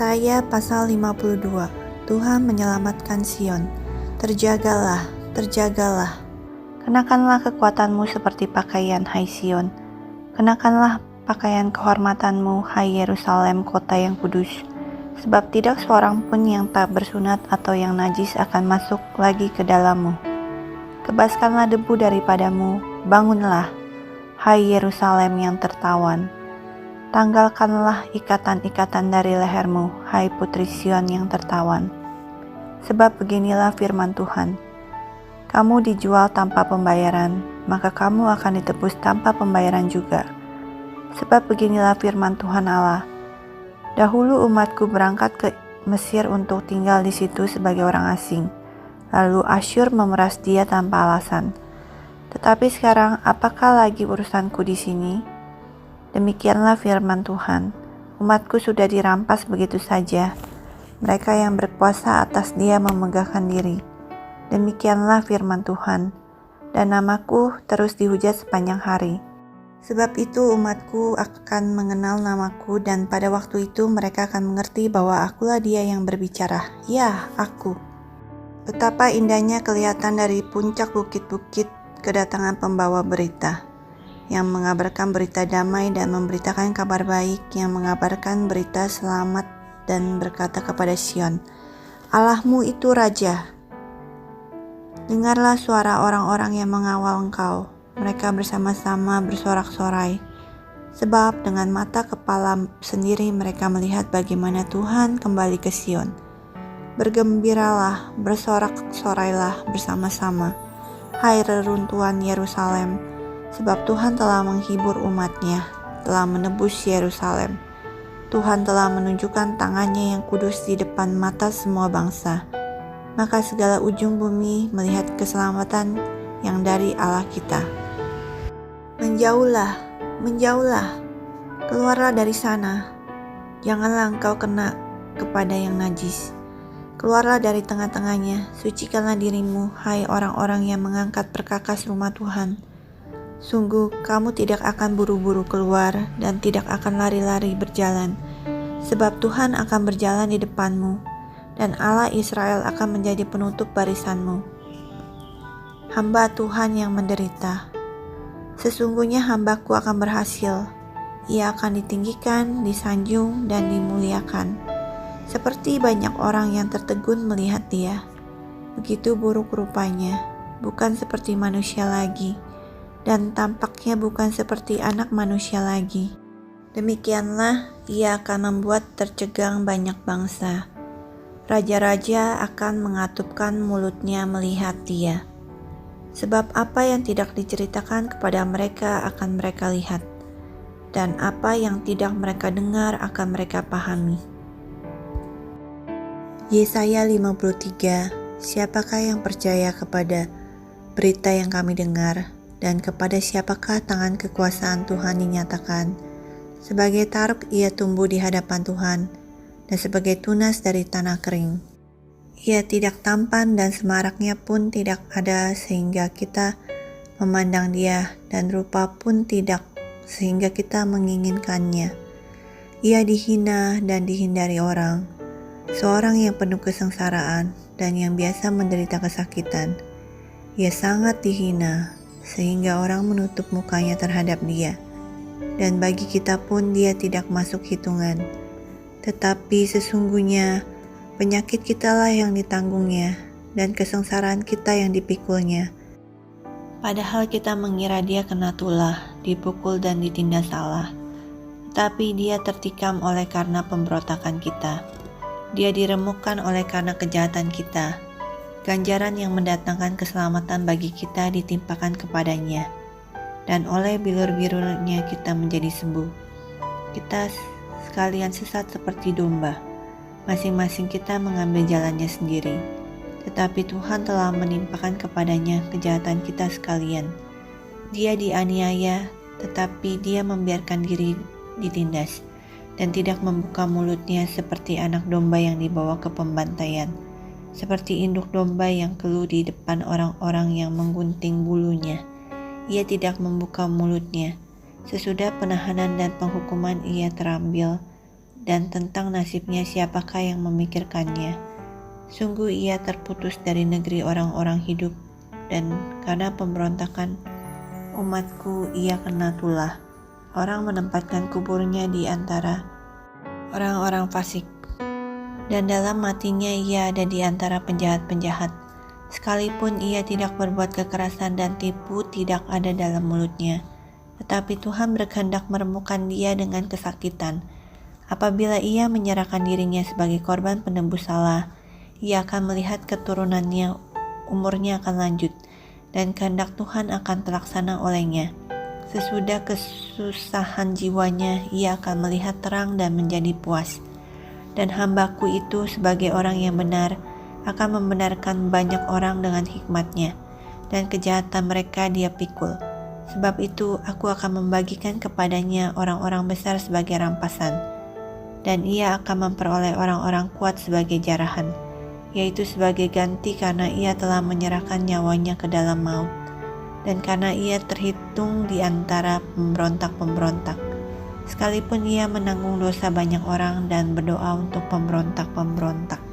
Yesaya pasal 52. Tuhan menyelamatkan Sion. Terjagalah, terjagalah. Kenakanlah kekuatanmu seperti pakaian, hai Sion. Kenakanlah pakaian kehormatanmu, hai Yerusalem, kota yang kudus. Sebab tidak seorang pun yang tak bersunat atau yang najis akan masuk lagi ke dalammu. Kebaskanlah debu daripadamu, bangunlah, hai Yerusalem yang tertawan. Tanggalkanlah ikatan-ikatan dari lehermu, hai putri Sion yang tertawan. Sebab beginilah firman Tuhan, kamu dijual tanpa pembayaran, maka kamu akan ditebus tanpa pembayaran juga. Sebab beginilah firman Tuhan Allah, dahulu umatku berangkat ke Mesir untuk tinggal di situ sebagai orang asing, lalu Asyur memeras dia tanpa alasan. Tetapi sekarang apakah lagi urusanku di sini? Demikianlah firman Tuhan, umatku sudah dirampas begitu saja, mereka yang berkuasa atas dia memegahkan diri. Demikianlah firman Tuhan, dan namaku terus dihujat sepanjang hari. Sebab itu umatku akan mengenal namaku, dan pada waktu itu mereka akan mengerti bahwa akulah dia yang berbicara, ya aku. Betapa indahnya kelihatan dari puncak bukit-bukit kedatangan pembawa berita, yang mengabarkan berita damai dan memberitakan kabar baik, yang mengabarkan berita selamat dan berkata kepada Sion, Allahmu itu Raja. Dengarlah suara orang-orang yang mengawal engkau, mereka bersama-sama bersorak-sorai, sebab dengan mata kepala sendiri mereka melihat bagaimana Tuhan kembali ke Sion. Bergembiralah, bersorak-sorailah bersama-sama, hai reruntuhan Yerusalem, sebab Tuhan telah menghibur umatnya, telah menebus Yerusalem. Tuhan telah menunjukkan tangannya yang kudus di depan mata semua bangsa. Maka segala ujung bumi melihat keselamatan yang dari Allah kita. Menjauhlah, menjauhlah, keluarlah dari sana. Janganlah engkau kena kepada yang najis. Keluarlah dari tengah-tengahnya, sucikanlah dirimu, hai orang-orang yang mengangkat perkakas rumah Tuhan. Sungguh, kamu tidak akan buru-buru keluar dan tidak akan lari-lari berjalan, sebab Tuhan akan berjalan di depanmu, dan Allah Israel akan menjadi penutup barisanmu. Hamba Tuhan yang menderita. Sesungguhnya hambaku akan berhasil, ia akan ditinggikan, disanjung, dan dimuliakan. Seperti banyak orang yang tertegun melihat dia, begitu buruk rupanya, bukan seperti manusia lagi, dan tampaknya bukan seperti anak manusia lagi. Demikianlah ia akan membuat tercegang banyak bangsa. Raja-raja akan mengatupkan mulutnya melihat dia. Sebab apa yang tidak diceritakan kepada mereka akan mereka lihat, dan apa yang tidak mereka dengar akan mereka pahami. Yesaya 53. Siapakah yang percaya kepada berita yang kami dengar? Dan kepada siapakah tangan kekuasaan Tuhan dinyatakan? Sebagai taruk ia tumbuh di hadapan Tuhan, dan sebagai tunas dari tanah kering. Ia tidak tampan dan semaraknya pun tidak ada sehingga kita memandang dia, dan rupa pun tidak sehingga kita menginginkannya. Ia dihina dan dihindari orang, seorang yang penuh kesengsaraan dan yang biasa menderita kesakitan. Ia sangat dihina, sehingga orang menutup mukanya terhadap dia, dan bagi kita pun dia tidak masuk hitungan. Tetapi sesungguhnya penyakit kitalah yang ditanggungnya, dan kesengsaraan kita yang dipikulnya. Padahal kita mengira dia kena tulah, dipukul dan ditindas salah. Tetapi dia tertikam oleh karena pemberontakan kita. Dia diremukkan oleh karena kejahatan kita. Ganjaran yang mendatangkan keselamatan bagi kita ditimpakan kepadanya, dan oleh bilur-bilurnya kita menjadi sembuh. Kita sekalian sesat seperti domba, masing-masing kita mengambil jalannya sendiri. Tetapi Tuhan telah menimpakan kepadanya kejahatan kita sekalian. Dia dianiaya, tetapi dia membiarkan diri ditindas, dan tidak membuka mulutnya seperti anak domba yang dibawa ke pembantaian. Seperti induk domba yang keluh di depan orang-orang yang menggunting bulunya. Ia tidak membuka mulutnya. Sesudah penahanan dan penghukuman ia terambil, dan tentang nasibnya siapakah yang memikirkannya. Sungguh ia terputus dari negeri orang-orang hidup, dan karena pemberontakan umatku ia kena tulah. Orang menempatkan kuburnya di antara orang-orang fasik, dan dalam matinya ia ada di antara penjahat-penjahat. Sekalipun ia tidak berbuat kekerasan dan tipu tidak ada dalam mulutnya, tetapi Tuhan berkehendak meremukkan dia dengan kesakitan. Apabila ia menyerahkan dirinya sebagai korban penebus salah, ia akan melihat keturunannya, umurnya akan lanjut, dan kehendak Tuhan akan terlaksana olehnya. Sesudah kesusahan jiwanya, ia akan melihat terang dan menjadi puas. Dan hambaku itu sebagai orang yang benar, akan membenarkan banyak orang dengan hikmatnya, dan kejahatan mereka dia pikul. Sebab itu aku akan membagikan kepadanya orang-orang besar sebagai rampasan, dan ia akan memperoleh orang-orang kuat sebagai jarahan, yaitu sebagai ganti karena ia telah menyerahkan nyawanya ke dalam maut, dan karena ia terhitung di antara pemberontak-pemberontak, sekalipun ia menanggung dosa banyak orang dan berdoa untuk pemberontak-pemberontak.